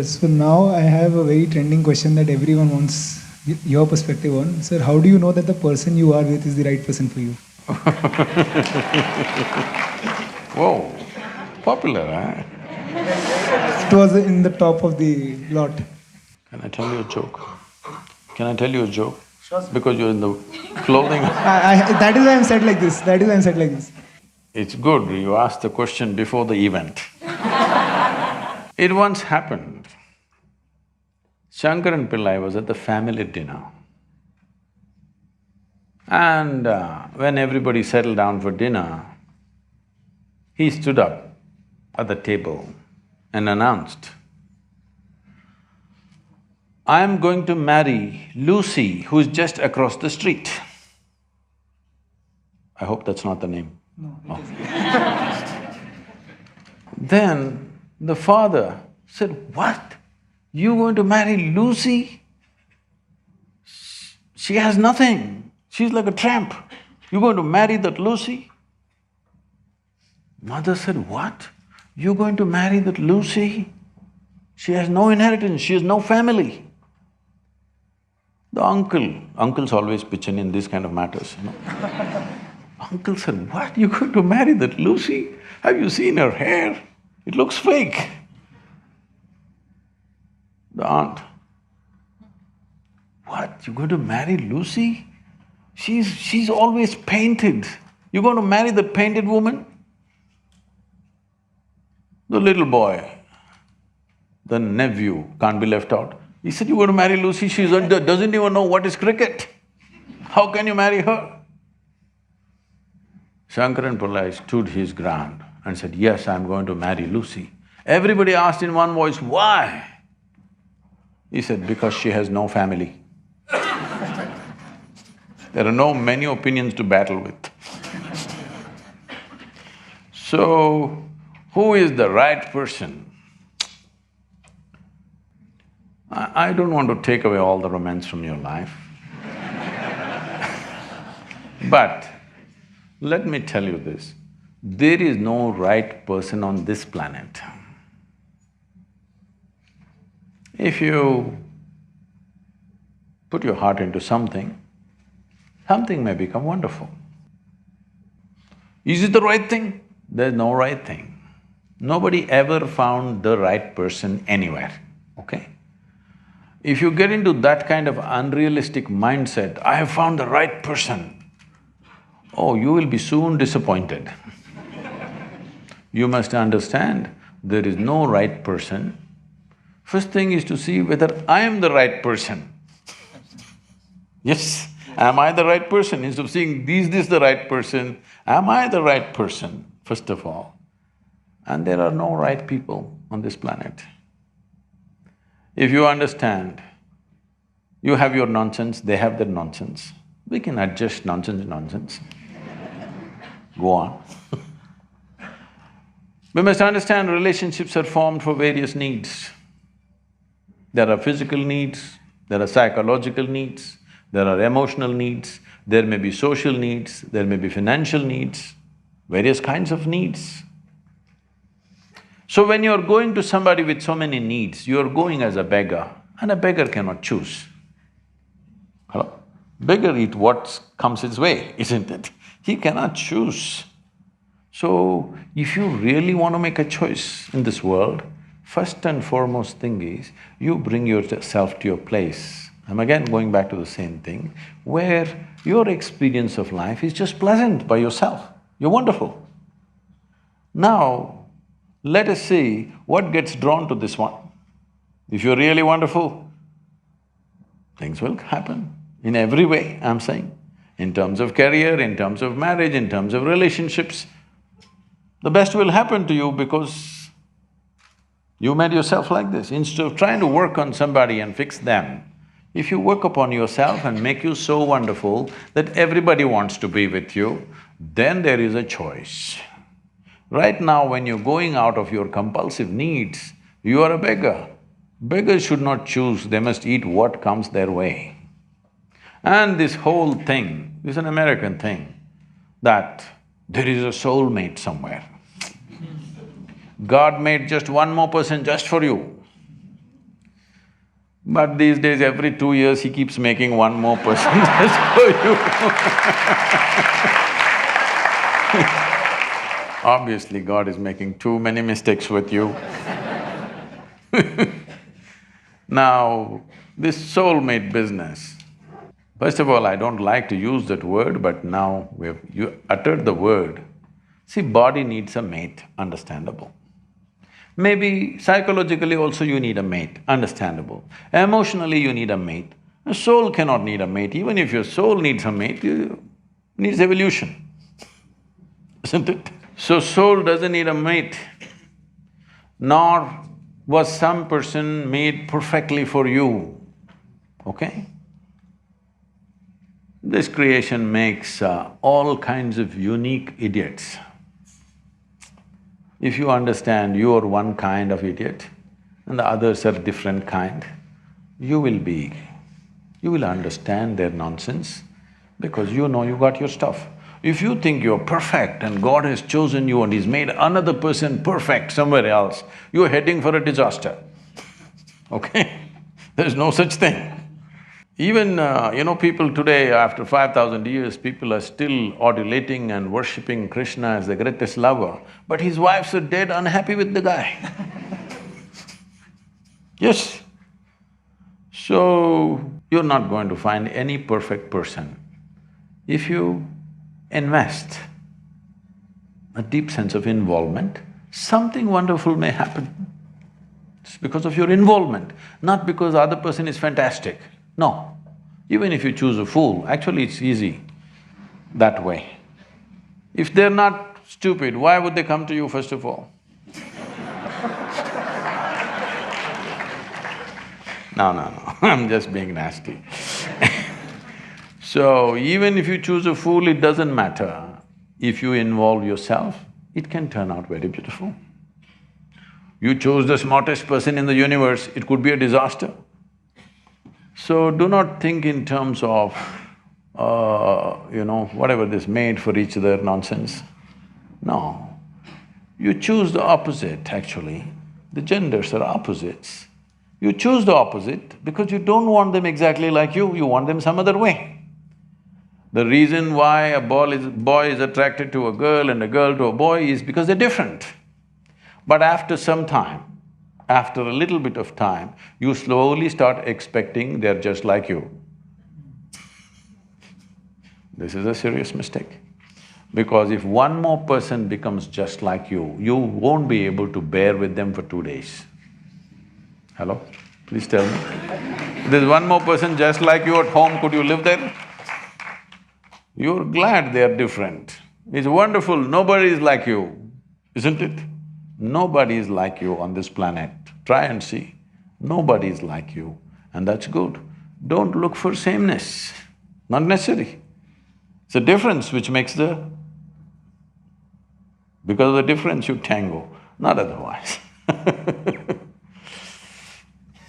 So now I have a very trending question that everyone wants your perspective on. Sir, how do you know that the person you are with is the right person for you? Whoa, popular, huh? It was in the top of the lot. Can I tell you a joke? Can I tell you a joke? Because you're in the clothing. That is why I'm said like this. That is why I'm said like this. It's good you asked the question before the event. It once happened, Shankaran Pillai was at the family dinner. And when everybody settled down for dinner, he stood up at the table and announced, "I am going to marry Lucy, who's just across the street." I hope that's not the name. No. Then the father said, "What? You going to marry Lucy? She has nothing. She's like a tramp. You're going to marry that Lucy?" Mother said, "What? You're going to marry that Lucy? She has no inheritance, she has no family." The uncles always pitch in these kind of matters, you know. Uncle said, "What? You're going to marry that Lucy? Have you seen her hair? It looks fake." The aunt, "What? You're going to marry Lucy? She's always painted. You're going to marry that painted woman?" The little boy, the nephew, can't be left out. He said, "You're going to marry Lucy, she doesn't even know what is cricket. How can you marry her?" Shankaran Pillai stood his ground and said, "Yes, I'm going to marry Lucy." Everybody asked in one voice, "Why?" He said, "Because she has no family." There are no many opinions to battle with. So, who is the right person? I don't want to take away all the romance from your life. But let me tell you this, there is no right person on this planet. If you put your heart into something, something may become wonderful. Is it the right thing? There's no right thing. Nobody ever found the right person anywhere, okay? If you get into that kind of unrealistic mindset, "I have found the right person," oh, you will be soon disappointed. You must understand, there is no right person. First thing is to see whether I am the right person. Yes, am I the right person? Instead of seeing, is this the right person? Am I the right person, first of all? And there are no right people on this planet. If you understand, you have your nonsense, they have their nonsense, we can adjust nonsense. Go on. We must understand relationships are formed for various needs. There are physical needs, there are psychological needs, there are emotional needs, there may be social needs, there may be financial needs, various kinds of needs. So when you're going to somebody with so many needs, you're going as a beggar, and a beggar cannot choose. Hello? Beggar eat what comes his way, isn't it? He cannot choose. So, if you really want to make a choice in this world, first and foremost thing is, you bring yourself to your place. I'm again going back to the same thing, where your experience of life is just pleasant by yourself. You're wonderful. Now, let us see what gets drawn to this one. If you're really wonderful, things will happen in every way, I'm saying. In terms of career, in terms of marriage, in terms of relationships, the best will happen to you because you made yourself like this. Instead of trying to work on somebody and fix them, if you work upon yourself and make you so wonderful that everybody wants to be with you, then there is a choice. Right now, when you're going out of your compulsive needs, you are a beggar. Beggars should not choose, they must eat what comes their way. And this whole thing is an American thing, that there is a soulmate somewhere. God made just one more person just for you. But these days, every 2 years, he keeps making one more person just for you. Obviously, God is making too many mistakes with you. Now, this soulmate business, first of all, I don't like to use that word, but now you uttered the word. See, body needs a mate, understandable. Maybe psychologically also you need a mate, understandable. Emotionally you need a mate. A soul cannot need a mate. Even if your soul needs a mate, it needs evolution, isn't it? So soul doesn't need a mate, nor was some person made perfectly for you, okay? This creation makes all kinds of unique idiots. If you understand you are one kind of idiot and the others are different kind, you will understand their nonsense because you know you got your stuff. If you think you're perfect and God has chosen you and He's made another person perfect somewhere else, you're heading for a disaster, okay? There's no such thing. Even, people today, after 5,000 years, people are still adulating and worshipping Krishna as the greatest lover, but his wives are dead unhappy with the guy. Yes. So, you're not going to find any perfect person. If you invest a deep sense of involvement, something wonderful may happen. It's because of your involvement, not because the other person is fantastic. No. Even if you choose a fool, actually it's easy that way. If they're not stupid, why would they come to you first of all? No, I'm just being nasty. So, even if you choose a fool, it doesn't matter. If you involve yourself, it can turn out very beautiful. You chose the smartest person in the universe, it could be a disaster. So do not think in terms of, whatever this made for each other nonsense. No, you choose the opposite actually. The genders are opposites. You choose the opposite because you don't want them exactly like you want them some other way. The reason why a boy is attracted to a girl and a girl to a boy is because they're different. But after some time, after a little bit of time, you slowly start expecting they're just like you. This is a serious mistake. Because if one more person becomes just like you won't be able to bear with them for 2 days. Hello? Please tell me. If there's one more person just like you at home, could you live there? You're glad they're different. It's wonderful, nobody is like you, isn't it? Nobody is like you on this planet. Try and see. Nobody is like you, and that's good. Don't look for sameness, not necessary. It's a difference which makes the… Because of the difference you tango, not otherwise